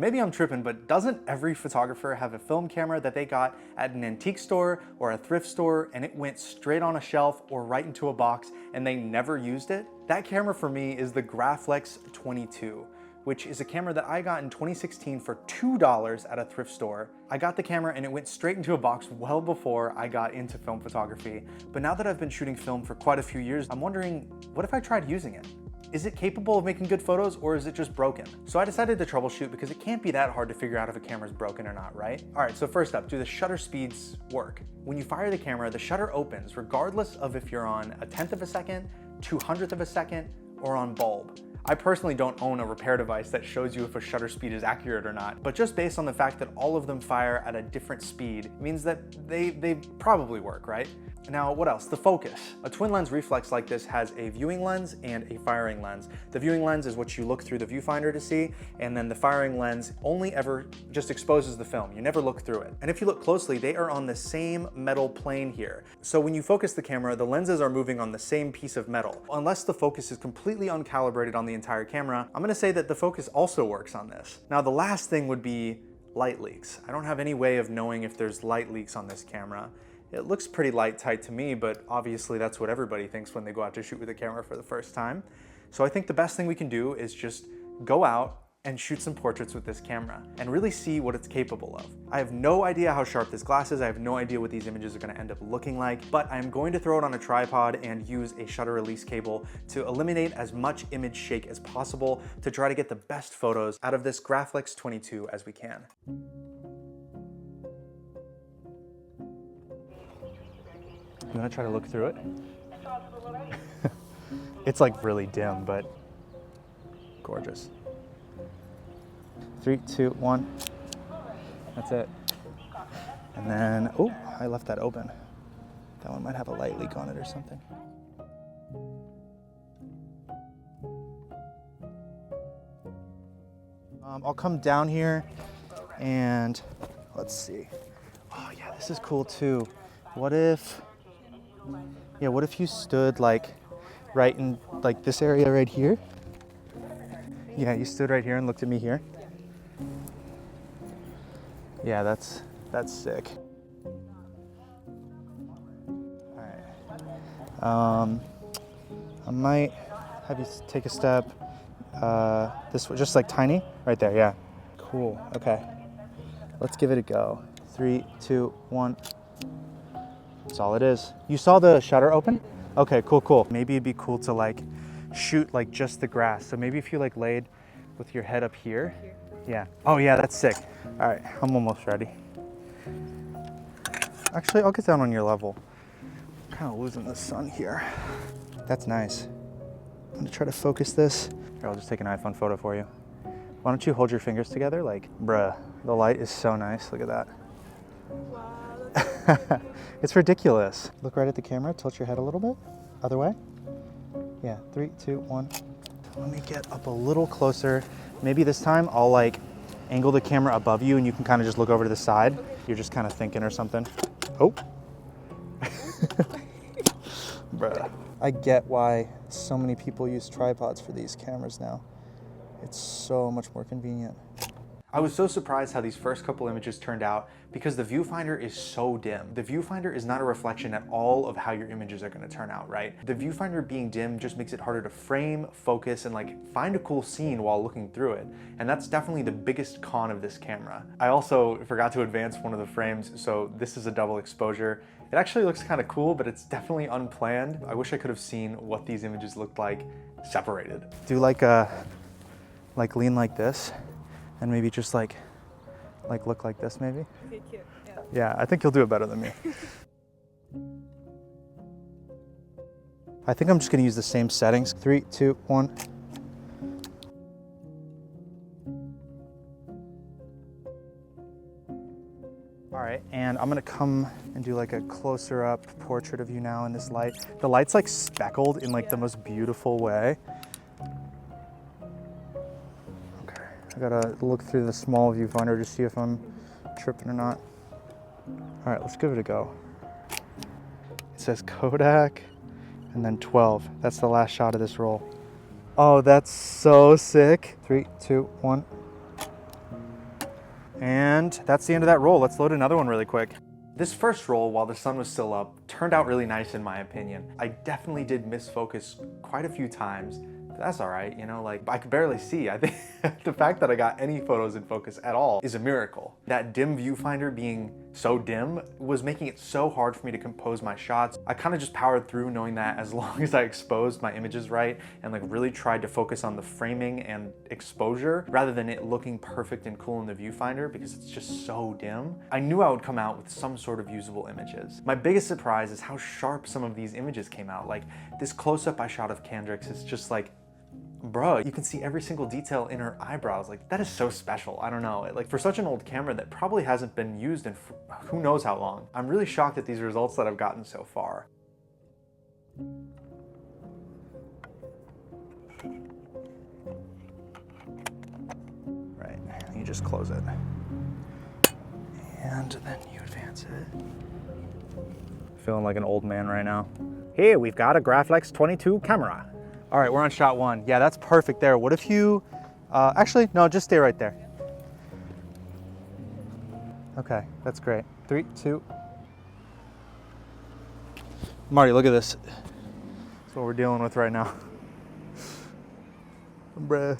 Maybe I'm tripping, but doesn't every photographer have a film camera that they got at an antique store or a thrift store and it went straight on a shelf or right into a box and they never used it? That camera for me is the Graflex 22, which is a camera that I got in 2016 for $2 at a thrift store. I got the camera and it went straight into a box well before I got into film photography. But now that I've been shooting film for quite a few years, I'm wondering, what if I tried using it? Is it capable of making good photos or is it just broken? So I decided to troubleshoot because it can't be that hard to figure out if a camera's broken or not, right? All right, so first up, do the shutter speeds work? When you fire the camera, the shutter opens regardless of if you're on 1/10 of a second, 200th of a second, or on bulb. I personally don't own a repair device that shows you if a shutter speed is accurate or not, but just based on the fact that all of them fire at a different speed means that they probably work, right? Now, what else? The focus. A twin lens reflex like this has a viewing lens and a firing lens. The viewing lens is what you look through the viewfinder to see, and then the firing lens only ever just exposes the film. You never look through it. And if you look closely, they are on the same metal plane here. So when you focus the camera, the lenses are moving on the same piece of metal. Unless the focus is completely uncalibrated on the entire camera, I'm gonna say that the focus also works on this. Now, the last thing would be light leaks. I don't have any way of knowing if there's light leaks on this camera. It looks pretty light tight to me, but obviously that's what everybody thinks when they go out to shoot with a camera for the first time. So I think the best thing we can do is just go out and shoot some portraits with this camera and really see what it's capable of. I have no idea how sharp this glass is. I have no idea what these images are gonna end up looking like, but I'm going to throw it on a tripod and use a shutter release cable to eliminate as much image shake as possible to try to get the best photos out of this Graflex 22 as we can. You wanna try to look through it? It's like really dim, but gorgeous. 3, 2, 1. That's it. And then, oh, I left that open. That one might have a light leak on it or something. I'll come down here and let's see. Oh yeah, this is cool too. What if you stood like right in like this area right here? Yeah, you stood right here and looked at me here. Yeah, that's sick. All right. I might have you take a step this way, just like tiny, right there. Yeah. Cool. Okay. Let's give it a go. 3, 2, 1. That's all it is. You saw the shutter open? Okay, cool. Maybe it'd be cool to like shoot like just the grass. So maybe if you like laid with your head up here. Yeah. Oh yeah, that's sick. All right, I'm almost ready. Actually, I'll get down on your level. I'm kind of losing the sun here. That's nice. I'm gonna try to focus this. Here, I'll just take an iPhone photo for you. Why don't you hold your fingers together? Like, bruh, the light is so nice. Look at that. Wow. It's ridiculous. Look right at the camera, tilt your head a little bit. Other way. Yeah, 3, 2, 1. Let me get up a little closer. Maybe this time I'll like angle the camera above you and you can kind of just look over to the side. Okay. You're just kind of thinking or something. Oh. Bruh. I get why so many people use tripods for these cameras now. It's so much more convenient. I was so surprised how these first couple images turned out because the viewfinder is so dim. The viewfinder is not a reflection at all of how your images are gonna turn out, right? The viewfinder being dim just makes it harder to frame, focus, and like find a cool scene while looking through it. And that's definitely the biggest con of this camera. I also forgot to advance one of the frames, so this is a double exposure. It actually looks kind of cool, but it's definitely unplanned. I wish I could have seen what these images looked like separated. Do like lean like this. And maybe just like look like this maybe? Okay, cute. Yeah, I think you'll do it better than me. I think I'm just gonna use the same settings. 3, 2, 1. All right, and I'm gonna come and do like a closer up portrait of you now in this light. The light's like speckled in like the most beautiful way. I gotta look through the small viewfinder to see if I'm tripping or not. All right, let's give it a go. It says Kodak and then 12. That's the last shot of this roll. Oh, that's so sick. 3, 2, 1. And that's the end of that roll. Let's load another one really quick. This first roll, while the sun was still up, turned out really nice in my opinion. I definitely did miss focus quite a few times. That's all right, you know, like I could barely see. I think the fact that I got any photos in focus at all is a miracle. That dim viewfinder being so dim was making it so hard for me to compose my shots. I kind of just powered through knowing that as long as I exposed my images right and like really tried to focus on the framing and exposure rather than it looking perfect and cool in the viewfinder because it's just so dim, I knew I would come out with some sort of usable images. My biggest surprise is how sharp some of these images came out. Like this close-up I shot of Kendricks is just like, bro, you can see every single detail in her eyebrows. Like, that is so special. I don't know. Like, for such an old camera that probably hasn't been used in who knows how long, I'm really shocked at these results that I've gotten so far. Right, you just close it. And then you advance it. Feeling like an old man right now. Here, we've got a Graflex 22 camera. All right, we're on shot one. Yeah, that's perfect there. What if you, actually, no, just stay right there. Okay, that's great. 3, 2. Marty, look at this. That's what we're dealing with right now. Bruh.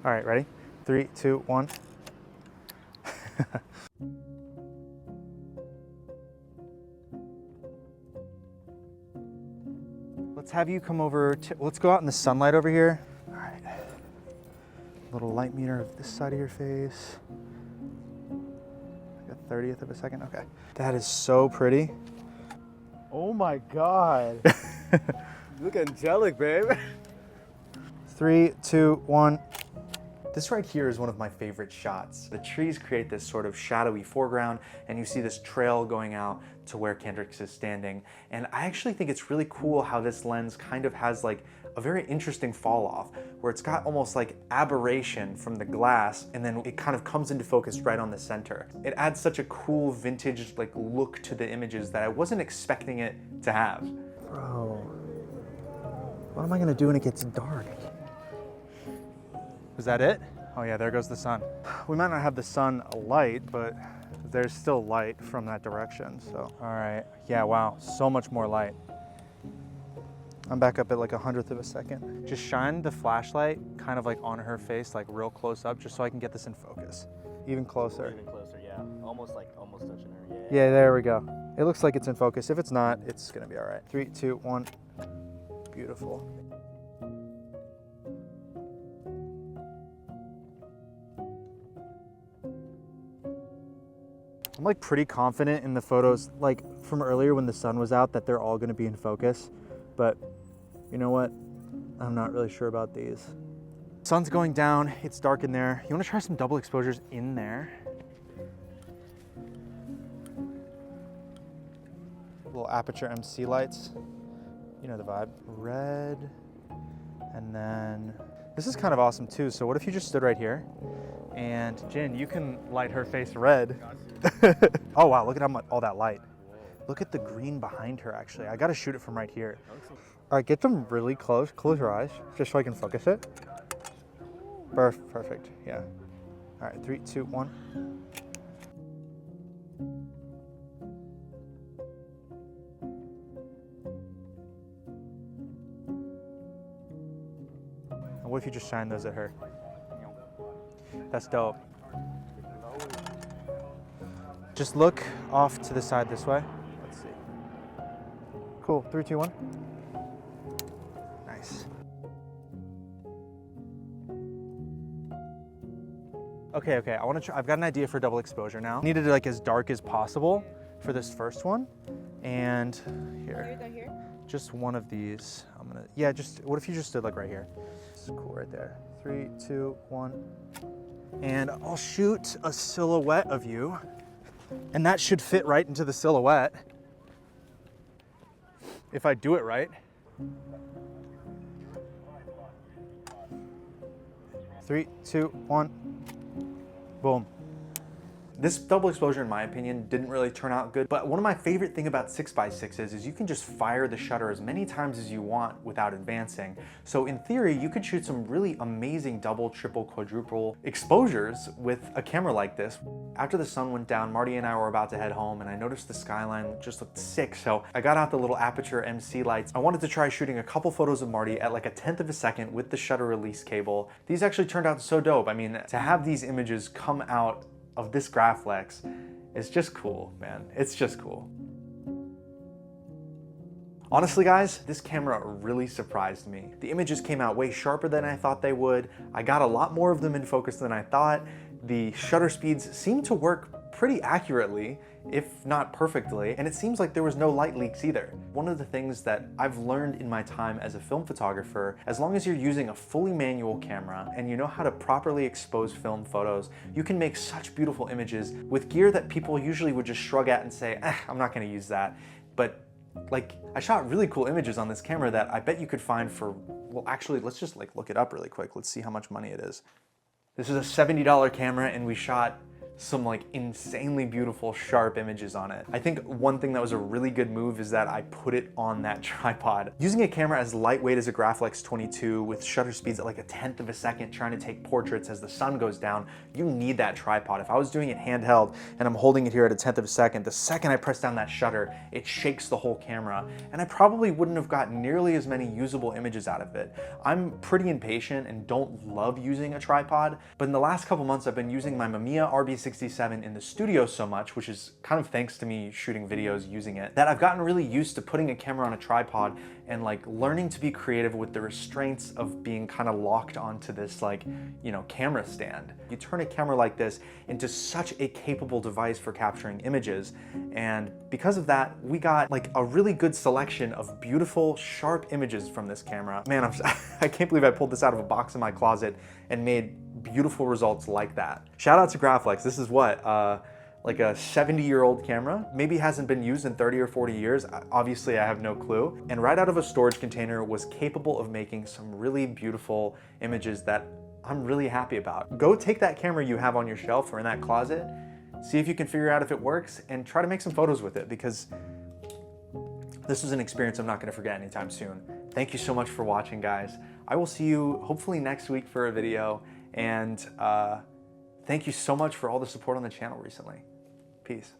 All right, ready? 3, 2, 1. Let's have you come over to, let's go out in the sunlight over here. All right. Little light meter of this side of your face. Like a 30th of a second, okay. That is so pretty. Oh my God. You look angelic, babe. 3, 2, 1. This right here is one of my favorite shots. The trees create this sort of shadowy foreground and you see this trail going out to where Kendricks is standing. And I actually think it's really cool how this lens kind of has like a very interesting fall off where it's got almost like aberration from the glass and then it kind of comes into focus right on the center. It adds such a cool vintage like look to the images that I wasn't expecting it to have. Bro, what am I gonna do when it gets dark? Is that it? Oh yeah, there goes the sun. We might not have the sun alight, but there's still light from that direction, so. All right, yeah, wow, so much more light. I'm back up at like 100th of a second. Just shine the flashlight kind of like on her face, like real close up, just so I can get this in focus. Even closer. Even closer, yeah. Almost touching her, yeah. Yeah, there we go. It looks like it's in focus. If it's not, it's gonna be all right. 3, 2, 1. Beautiful. I'm like pretty confident in the photos, like from earlier when the sun was out, that they're all gonna be in focus. But you know what? I'm not really sure about these. Sun's going down, it's dark in there. You wanna try some double exposures in there? Little aperture MC lights. You know the vibe. Red, and then, this is kind of awesome too. So what if you just stood right here? And Jin, you can light her face red. Oh wow, look at how much, all that light. Look at the green behind her actually. I gotta shoot it from right here. All right, get them really close. Close your eyes, just so I can focus it. Perfect, yeah. All right, 3, 2, 1. And what if you just shine those at her? That's dope. Just look off to the side this way. Let's see. Cool, 3, 2, 1. Nice. Okay, I wanna try, I've got an idea for double exposure now. Needed it like as dark as possible for this first one. And here, just one of these. I'm gonna, yeah, just, what if you just stood like right here? This is cool right there. 3, 2, 1. And I'll shoot a silhouette of you, and that should fit right into the silhouette if I do it right. 3, 2, 1. Boom. This double exposure, in my opinion, didn't really turn out good, but one of my favorite thing about 6x6s is you can just fire the shutter as many times as you want without advancing. So in theory, you could shoot some really amazing double, triple, quadruple exposures with a camera like this. After the sun went down, Marty and I were about to head home, and I noticed the skyline just looked sick, so I got out the little Aputure MC lights. I wanted to try shooting a couple photos of Marty at like a 1/10 of a second with the shutter release cable. These actually turned out so dope. I mean, to have these images come out of this Graflex is just cool, man. It's just cool. Honestly guys, this camera really surprised me. The images came out way sharper than I thought they would. I got a lot more of them in focus than I thought. The shutter speeds seem to work pretty accurately, if not perfectly, and it seems like there was no light leaks either. One of the things that I've learned in my time as a film photographer, as long as you're using a fully manual camera and you know how to properly expose film photos, you can make such beautiful images with gear that people usually would just shrug at and say, I'm not gonna use that. But like, I shot really cool images on this camera that I bet you could find for, well actually, let's just like look it up really quick. Let's see how much money it is. This is a $70 camera and we shot some like insanely beautiful sharp images on it. I think one thing that was a really good move is that I put it on that tripod. Using a camera as lightweight as a Graflex 22 with shutter speeds at like a 1/10 of a second trying to take portraits as the sun goes down, you need that tripod. If I was doing it handheld and I'm holding it here at a 1/10 of a second, the second I press down that shutter, it shakes the whole camera and I probably wouldn't have gotten nearly as many usable images out of it. I'm pretty impatient and don't love using a tripod, but in the last couple months I've been using my Mamiya RB67 in the studio so much, which is kind of thanks to me shooting videos using it, that I've gotten really used to putting a camera on a tripod and like learning to be creative with the restraints of being kind of locked onto this like, you know, camera stand. You turn a camera like this into such a capable device for capturing images, and because of that, we got like a really good selection of beautiful, sharp images from this camera. Man, I can't believe I pulled this out of a box in my closet and made beautiful results like that. Shout out to Graflex. This is what, like a 70-year-old camera. Maybe hasn't been used in 30 or 40 years. Obviously, I have no clue. And right out of a storage container was capable of making some really beautiful images that I'm really happy about. Go take that camera you have on your shelf or in that closet, see if you can figure out if it works, and try to make some photos with it, because this is an experience I'm not gonna forget anytime soon. Thank you so much for watching, guys. I will see you hopefully next week for a video, and thank you so much for all the support on the channel recently. Peace.